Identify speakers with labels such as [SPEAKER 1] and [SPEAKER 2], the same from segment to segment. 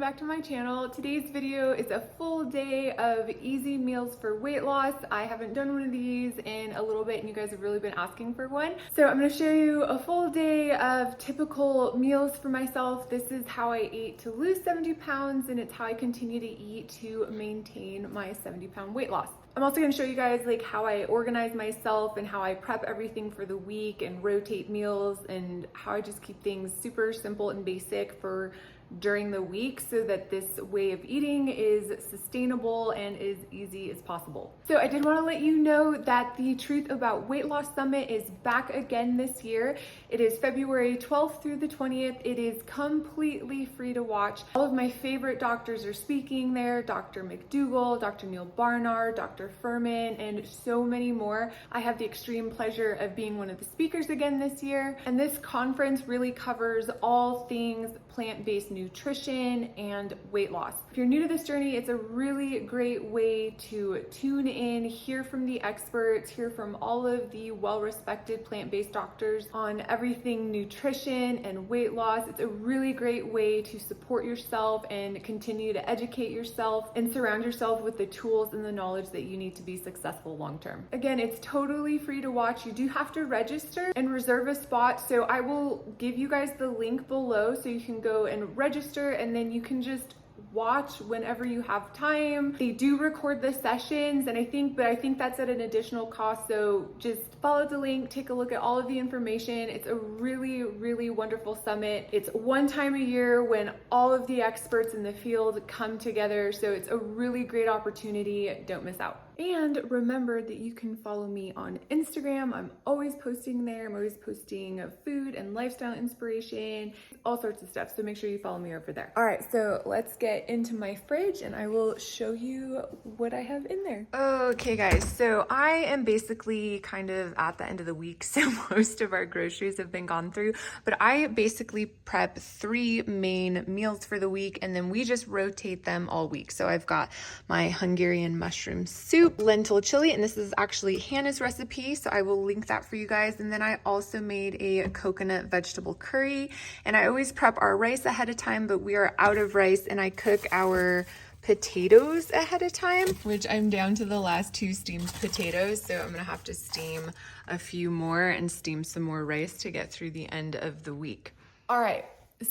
[SPEAKER 1] back to my channel. Today's video is a full day of easy meals for weight loss. I haven't done one of these in a little bit and you guys have really been asking for one. So I'm going to show you a full day of typical meals for myself. This is how I ate to lose 70 pounds and it's how I continue to eat to maintain my 70-pound weight loss. I'm also going to show you guys like how I organize myself and how I prep everything for the week and rotate meals and how I just keep things super simple and basic for during the week so that this way of eating is sustainable and as easy as possible. So I did want to let you know that the Truth About Weight Loss Summit is back again this year. It is February 12th through the 20th. It is completely free to watch. All of my favorite doctors are speaking there. Dr. McDougall, Dr. Neil Barnard, Dr. Furman, and so many more. I have the extreme pleasure of being one of the speakers again this year. And this conference really covers all things plant-based nutrition and weight loss. If you're new to this journey, it's a really great way to tune in, hear from the experts, hear from all of the well-respected plant-based doctors on everything nutrition and weight loss. It's a really great way to support yourself and continue to educate yourself and surround yourself with the tools and the knowledge that you need to be successful long-term. Again, it's totally free to watch. You do have to register and reserve a spot. So I will give you guys the link below so you can go and register and then you can just watch whenever you have time. They do record the sessions and I think that's at an additional cost. So just follow the link, take a look at all of the information. It's a really, really wonderful summit. It's one time a year when all of the experts in the field come together. So it's a really great opportunity. Don't miss out. And remember that you can follow me on Instagram. I'm always posting there. I'm always posting food and lifestyle inspiration, all sorts of stuff. So make sure you follow me over there. All right, so let's get into my fridge and I will show you what I have in there. Okay guys, so I am basically kind of at the end of the week. So most of our groceries have been gone through, but I basically prep 3 main meals for the week and then we just rotate them all week. So I've got my Hungarian mushroom soup, lentil chili, and this is actually Hannah's recipe, so I will link that for you guys. And then I also made a coconut vegetable curry, and I always prep our rice ahead of time, but we are out of rice and I cook our potatoes ahead of time, which I'm down to the last 2 steamed potatoes, so I'm gonna have to steam a few more and steam some more rice to get through the end of the week. All right,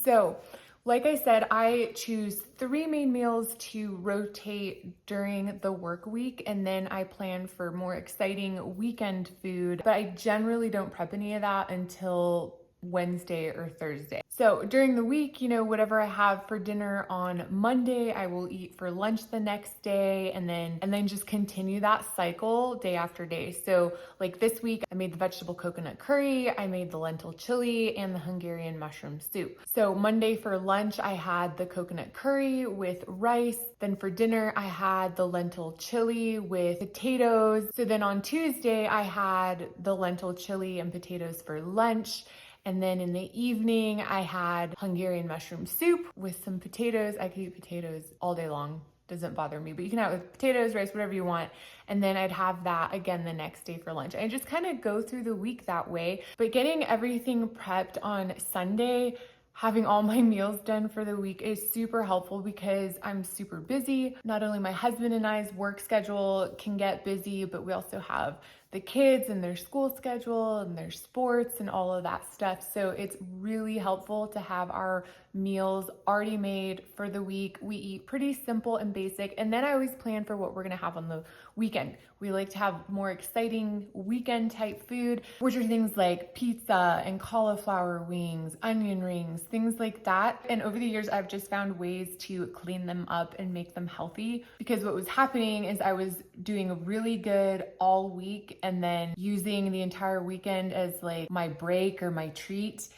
[SPEAKER 1] so like I said, I choose 3 main meals to rotate during the work week, and then I plan for more exciting weekend food, but I generally don't prep any of that until Wednesday or Thursday. So during the week, you know, whatever I have for dinner on Monday, I will eat for lunch the next day and then just continue that cycle day after day. So like this week, I made the vegetable coconut curry, I made the lentil chili and the Hungarian mushroom soup. So Monday for lunch, I had the coconut curry with rice. Then for dinner, I had the lentil chili with potatoes. So then on Tuesday, I had the lentil chili and potatoes for lunch. And then in the evening, I had Hungarian mushroom soup with some potatoes. I could eat potatoes all day long. Doesn't bother me, but you can have it with potatoes, rice, whatever you want. And then I'd have that again the next day for lunch. I just kind of go through the week that way. But getting everything prepped on Sunday, having all my meals done for the week is super helpful because I'm super busy. Not only my husband and I's work schedule can get busy, but we also have the kids and their school schedule and their sports and all of that stuff. So it's really helpful to have our meals already made for the week. We eat pretty simple and basic. And then I always plan for what we're gonna have on the weekend. We like to have more exciting weekend type food, which are things like pizza and cauliflower wings, onion rings, things like that. And over the years, I've just found ways to clean them up and make them healthy, because what was happening is I was doing really good all week and then using the entire weekend as like my break or my treat.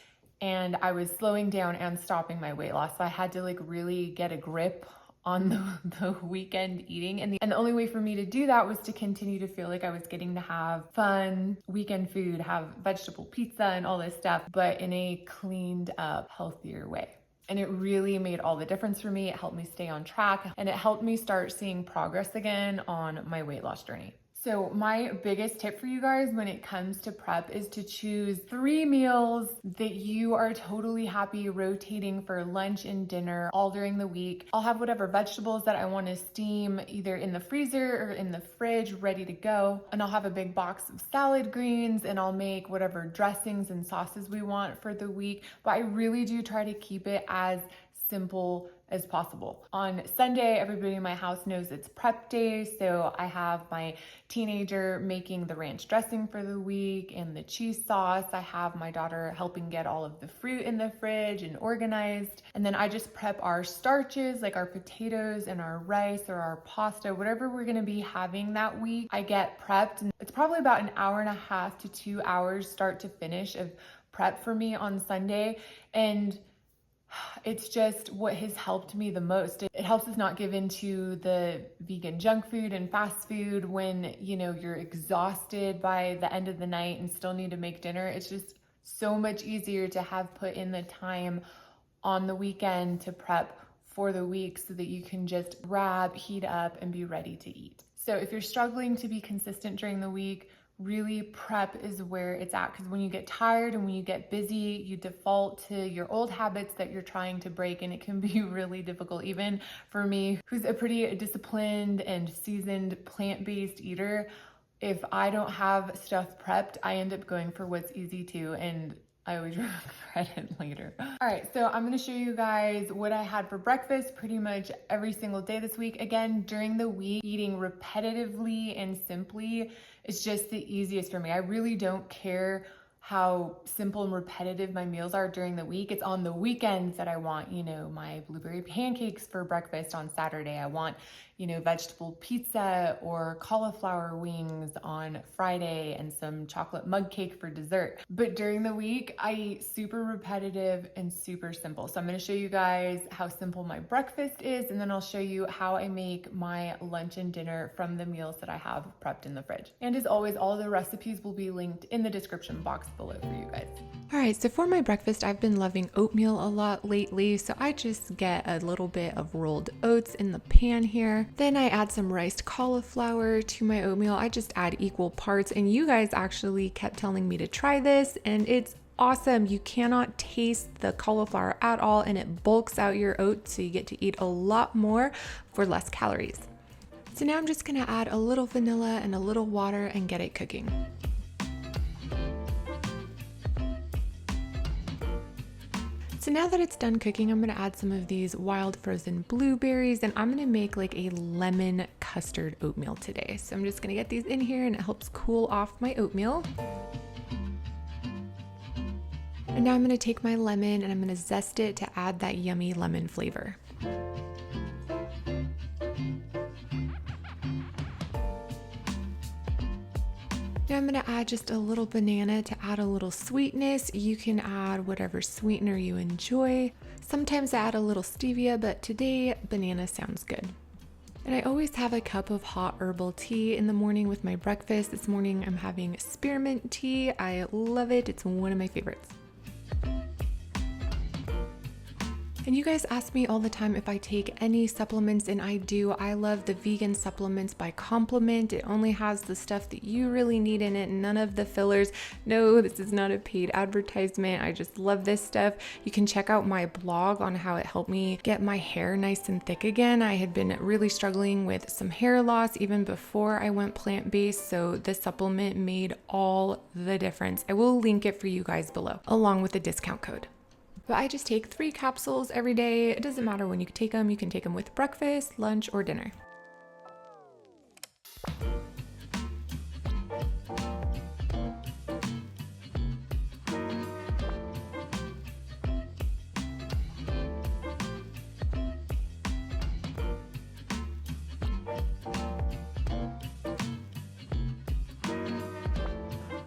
[SPEAKER 1] And I was slowing down and stopping my weight loss. So I had to like really get a grip on the weekend eating. And the only way for me to do that was to continue to feel like I was getting to have fun weekend food, have vegetable pizza and all this stuff, but in a cleaned up, healthier way. And it really made all the difference for me. It helped me stay on track and it helped me start seeing progress again on my weight loss journey. So my biggest tip for you guys when it comes to prep is to choose 3 meals that you are totally happy rotating for lunch and dinner all during the week. I'll have whatever vegetables that I want to steam either in the freezer or in the fridge ready to go. And I'll have a big box of salad greens, and I'll make whatever dressings and sauces we want for the week. But I really do try to keep it as simple as possible. On Sunday, everybody in my house knows it's prep day, so I have my teenager making the ranch dressing for the week and the cheese sauce. I have my daughter helping get all of the fruit in the fridge and organized. And then I just prep our starches, like our potatoes and our rice or our pasta, whatever we're gonna be having that week. I get prepped, and it's probably about an hour and a half to 2 hours start to finish of prep for me on Sunday. And it's just what has helped me the most. It helps us not give into the vegan junk food and fast food when, you know, you're exhausted by the end of the night and still need to make dinner. It's just so much easier to have put in the time on the weekend to prep for the week so that you can just grab, heat up, and be ready to eat. So if you're struggling to be consistent during the week, really prep is where it's at, because when you get tired and when you get busy, you default to your old habits that you're trying to break, and it can be really difficult. Even for me, who's a pretty disciplined and seasoned plant-based eater, if I don't have stuff prepped, I end up going for what's easy to, and I always regret it later. All right, so I'm gonna show you guys what I had for breakfast pretty much every single day this week. Again, during the week, eating repetitively and simply is just the easiest for me. I really don't care how simple and repetitive my meals are during the week. It's on the weekends that I want, you know, my blueberry pancakes for breakfast on Saturday. I want, you know, vegetable pizza or cauliflower wings on Friday and some chocolate mug cake for dessert. But during the week, I eat super repetitive and super simple. So I'm gonna show you guys how simple my breakfast is, and then I'll show you how I make my lunch and dinner from the meals that I have prepped in the fridge. And as always, all the recipes will be linked in the description box below for you guys. All right, so for my breakfast, I've been loving oatmeal a lot lately. So I just get a little bit of rolled oats in the pan here. Then I add some riced cauliflower to my oatmeal. I just add equal parts, and you guys actually kept telling me to try this, and it's awesome. You cannot taste the cauliflower at all, and it bulks out your oats, so you get to eat a lot more for less calories. So now I'm just gonna add a little vanilla and a little water and get it cooking. So now that it's done cooking, I'm gonna add some of these wild frozen blueberries, and I'm gonna make like a lemon custard oatmeal today. So I'm just gonna get these in here, and it helps cool off my oatmeal. And now I'm gonna take my lemon and I'm gonna zest it to add that yummy lemon flavor. Now I'm gonna add just a little banana to add a little sweetness. You can add whatever sweetener you enjoy. Sometimes I add a little stevia, but today banana sounds good. And I always have a cup of hot herbal tea in the morning with my breakfast. This morning I'm having spearmint tea. I love it. It's one of my favorites. And you guys ask me all the time if I take any supplements, and I do. I love the vegan supplements by Complement. It only has the stuff that you really need in it, none of the fillers. No, this is not a paid advertisement. I just love this stuff. You can check out my blog on how it helped me get my hair nice and thick again. I had been really struggling with some hair loss even before I went plant-based, so this supplement made all the difference. I will link it for you guys below, along with the discount code. But I just take 3 capsules every day. It doesn't matter when you take them. You can take them with breakfast, lunch, or dinner.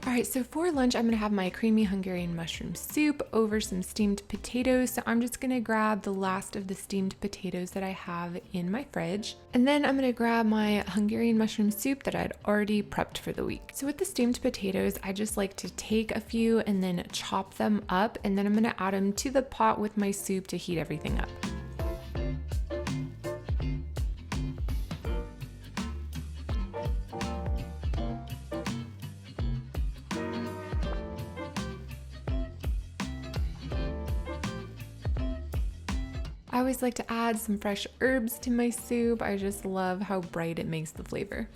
[SPEAKER 1] All right, so for lunch, I'm gonna have my creamy Hungarian mushroom soup over some steamed potatoes. So I'm just gonna grab the last of the steamed potatoes that I have in my fridge. And then I'm gonna grab my Hungarian mushroom soup that I'd already prepped for the week. So with the steamed potatoes, I just like to take a few and then chop them up. And then I'm gonna add them to the pot with my soup to heat everything up. I always like to add some fresh herbs to my soup. I just love how bright it makes the flavor.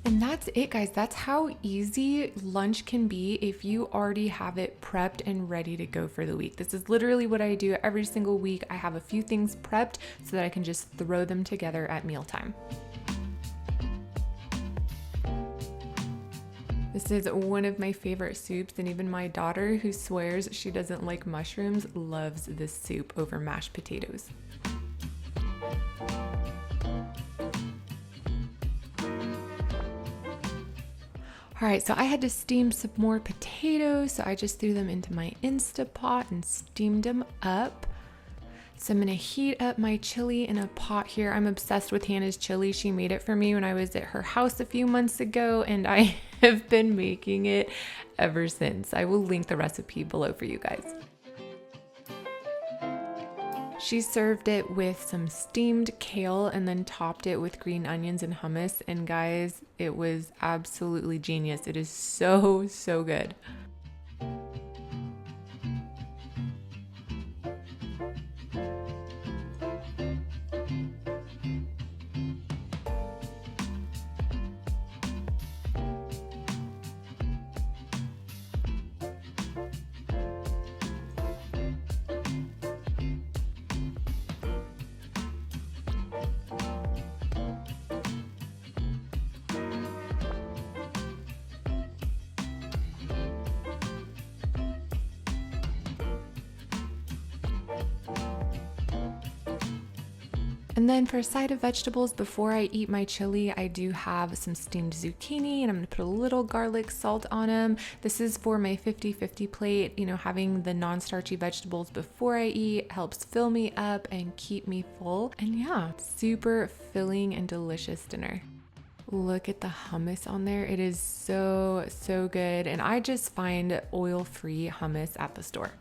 [SPEAKER 1] And that's it, guys. That's how easy lunch can be if you already have it prepped and ready to go for the week. This is literally what I do every single week. I have a few things prepped so that I can just throw them together at mealtime. This is one of my favorite soups, and even my daughter, who swears she doesn't like mushrooms, loves this soup over mashed potatoes. All right, so I had to steam some more potatoes, so I just threw them into my Instapot and steamed them up. So I'm gonna heat up my chili in a pot here. I'm obsessed with Hannah's chili. She made it for me when I was at her house a few months ago, and I have been making it ever since. I will link the recipe below for you guys. She served it with some steamed kale and then topped it with green onions and hummus. And guys, it was absolutely genius. It is so, so good. And then for a side of vegetables, before I eat my chili, I do have some steamed zucchini, and I'm gonna put a little garlic salt on them. This is for my 50-50 plate. You know, having the non-starchy vegetables before I eat helps fill me up and keep me full. And yeah, super filling and delicious dinner. Look at the hummus on there. It is so, so good. And I just find oil-free hummus at the store.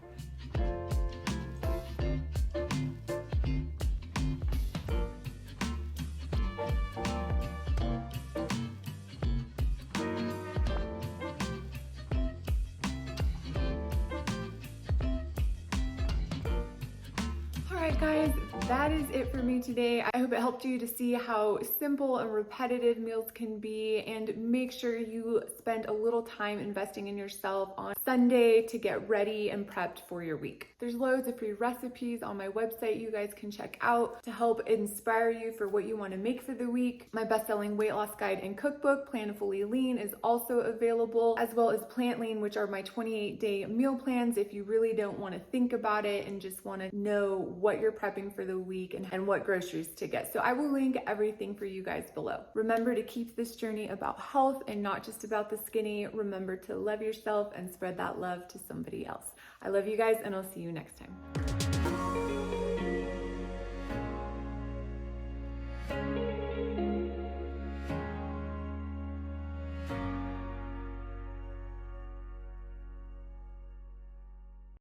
[SPEAKER 1] Alright guys, that is it for me today. I hope it helped you to see how simple and repetitive meals can be, and make sure you spend a little time investing in yourself on Sunday to get ready and prepped for your week. There's loads of free recipes on my website you guys can check out to help inspire you for what you want to make for the week. My best-selling weight loss guide and cookbook, Planfully Lean, is also available, as well as Plant Lean, which are my 28-day meal plans if you really don't want to think about it and just want to know what you're prepping for the week and what groceries to get. So I will link everything for you guys below. Remember to keep this journey about health and not just about the skinny. Remember to love yourself and spread that love to somebody else. I love you guys, and I'll see you next time.